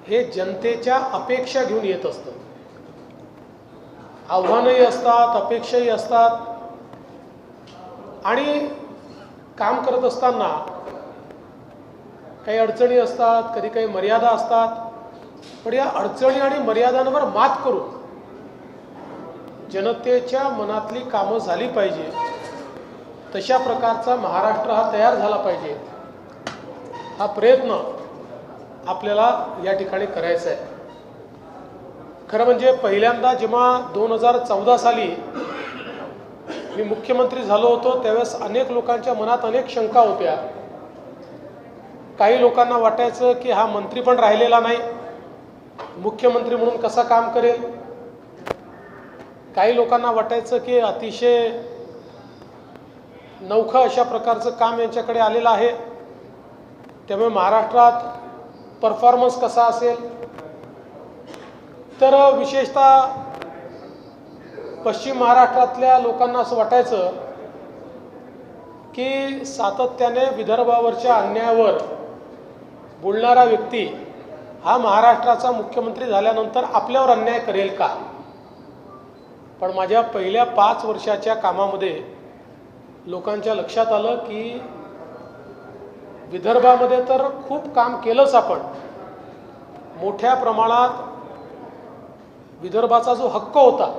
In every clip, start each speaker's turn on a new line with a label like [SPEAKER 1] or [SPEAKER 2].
[SPEAKER 1] हे जनतेच्या अपेक्षा घेऊन येत असतं। आव्हानही असतात, अपेक्षाही असतात आणि काम करत असताना काही अडचणी असतात, कधी काही मर्यादा असतात। पण या अडचणी आणि मर्यादांवर मात करून जनतेच्या मनातली कामं झाली पाहिजे, तशा प्रकारचा महाराष्ट्र हा तयार झाला पाहिजे, हा प्रयत्न आपल्याला या ठिकाणी करायचा आहे। खरं म्हणजे पहिल्यांदा जेव्हा 2014 साली मी मुख्यमंत्री झालो होतो त्यावेळेस अनेक लोकांच्या मनात अनेक शंका होत्या। काही लोकांना वाटायचं की हा मंत्री पण राहिलेला नाही, मुख्यमंत्री म्हणून कसा काम करेल। काही लोकांना वाटायचं की अतिशय नवखं अशा प्रकारचं काम यांच्याकडे आलेलं आहे, त्यामुळे महाराष्ट्रात परफॉर्मन्स कसा असेल। तर विशेषतः पश्चिम महाराष्ट्रातल्या लोकांना असं वाटायचं की सातत्याने विदर्भावरच्या अन्यायावर बोलणारा व्यक्ती हा महाराष्ट्राचा मुख्यमंत्री झाल्यानंतर आपल्यावर अन्याय करेल का। पण माझ्या पहिल्या 5 वर्षाच्या कामामध्ये लोकांच्या लक्षात आलं की विदर्भामध्ये तर खूप काम केलंच आपण, मोठ्या प्रमाणात विदर्भाचा जो हक्क होता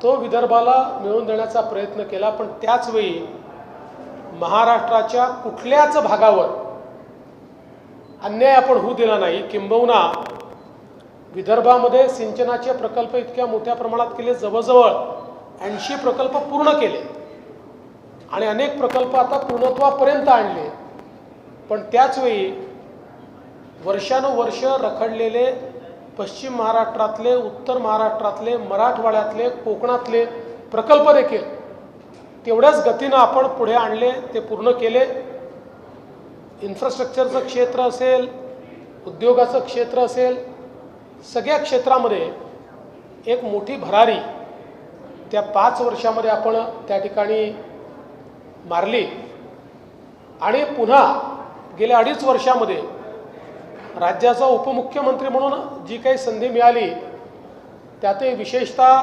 [SPEAKER 1] तो विदर्भाला मिळवून देण्याचा प्रयत्न केला। पण त्याच वेळी महाराष्ट्राच्या कुठल्याच भागावर अन्याय आपण होऊ दिला नाही। किंबहुना विदर्भामध्ये सिंचनाचे प्रकल्प इतक्या मोठ्या प्रमाणात केले, जवळजवळ 80 प्रकल्प पूर्ण केले आणि अनेक प्रकल्प आता पूर्णत्वापर्यंत आणले। पण त्याच वेळी वर्षानुवर्ष रखडलेले पश्चिम महाराष्ट्रातले, उत्तर महाराष्ट्रातले, मराठवाड्यातले, कोकणातले प्रकल्प देखील तेवढ्याच गतीनं आपण पुढे आणले, ते पूर्ण केले। इन्फ्रास्ट्रक्चरचं क्षेत्र असेल, उद्योगाचं क्षेत्र असेल, सगळ्या क्षेत्रामध्ये एक मोठी भरारी त्या 5 वर्षामध्ये आपण त्या ठिकाणी मारली। आणि पुन्हा गेल्या 2.5 वर्षामध्ये राज्याचा उपमुख्यमंत्री म्हणून जी काही संधी मिळाली त्यातही विशेषतः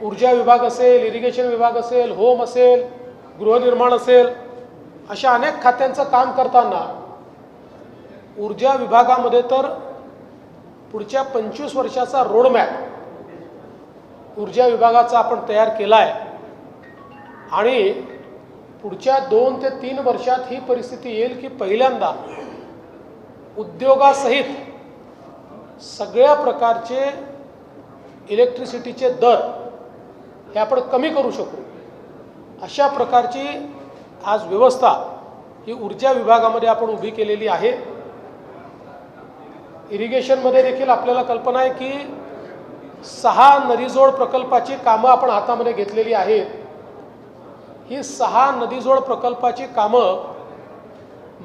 [SPEAKER 1] ऊर्जा विभाग असेल, इरिगेशन विभाग असेल, होम असेल, गृहनिर्माण असेल, अशा अनेक खात्यांचं काम करताना ऊर्जा विभागामध्ये तर पुढच्या 25 वर्षाचा रोडमॅप ऊर्जा विभागाचा आपण तयार केला आहे आणि पुढच्या 2 ते 3 वर्षात ही परिस्थिती येईल की पहिल्यांदा उद्योगासहित सगळ्या प्रकारचे इलेक्ट्रिसिटीचे दर हे आपण कमी करू शकू, अशा प्रकारची आज व्यवस्था ही ऊर्जा विभागामध्ये आपण उभी केलेली आहे। इरिगेशनमध्ये देखील आपल्याला कल्पना आहे की 6 नदीजोड प्रकल्पाची कामं आपण हातामध्ये घेतलेली आहेत। ही 6 नदीजोड प्रकल्पाची कामं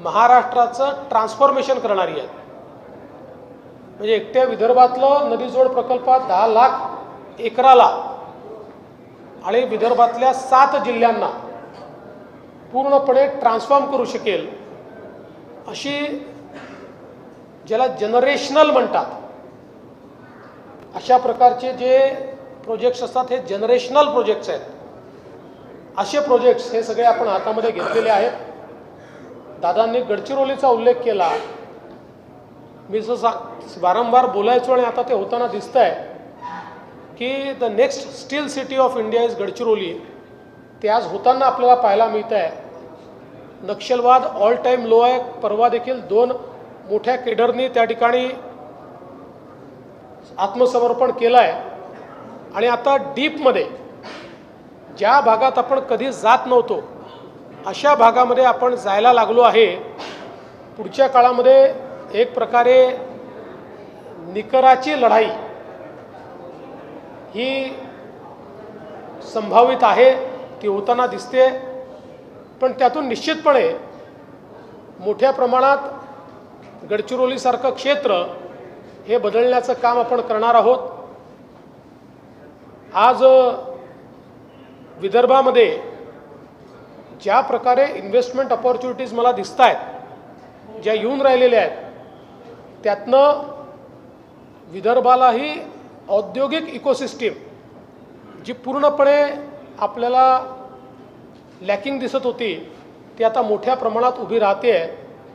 [SPEAKER 1] महाराष्ट्राचं ट्रान्सफॉर्मेशन करणारी आहेत। म्हणजे एकट्या विदर्भातलं नदीजोड प्रकल्पात 10 लाख एकराला आणि विदर्भातल्या 7 जिल्ह्यांना पूर्णपणे ट्रान्सफॉर्म करू शकेल, अशी ज्याला जनरेशनल म्हणतात अशा प्रकारचे जे प्रोजेक्ट्स असतात हे जनरेशनल प्रोजेक्ट्स आहेत। असे प्रोजेक्ट्स हे सगळे आपण हातामध्ये घेतलेले आहेत। दादांनी गडचिरोलीचा उल्लेख केला, मी जसं वारंवार बोलायचो आणि आता ते होताना दिसत आहे की the next steel city of India is Gadchiroli. ते आज होताना आपल्याला पाहायला मिळत आहे। नक्षलवाद ऑल टाईम लो आहे। परवा देखील 2 मोठ्या केडरनी त्या ठिकाणी आत्मसमर्पण केलं आहे आणि आता डीपमध्ये ज्या भागात आपण कधी जात नव्हतो अशा भागामध्ये आपण जायला लागलो आहे। पुढच्या काळामध्ये एक प्रकारे निकराची लढाई ही संभावित आहे, ती होताना दिसते। पण त्यातून निश्चितपणे मोठ्या प्रमाणात गडचिरोलीसारखं क्षेत्र हे बदलण्याचं काम आपण करणार आहोत। आज विदर्भामध्ये ज्या प्रकारे इन्व्हेस्टमेंट अपॉर्च्युनिटीज मला दिसत आहेत, ज्या येऊन राहिलेल्या आहेत, त्यातनं विदर्भालाही औद्योगिक इकोसिस्टीम जी पूर्णपणे आपल्याला लॅकिंग दिसत होती ती आता मोठ्या प्रमाणात उभी राहते आहे.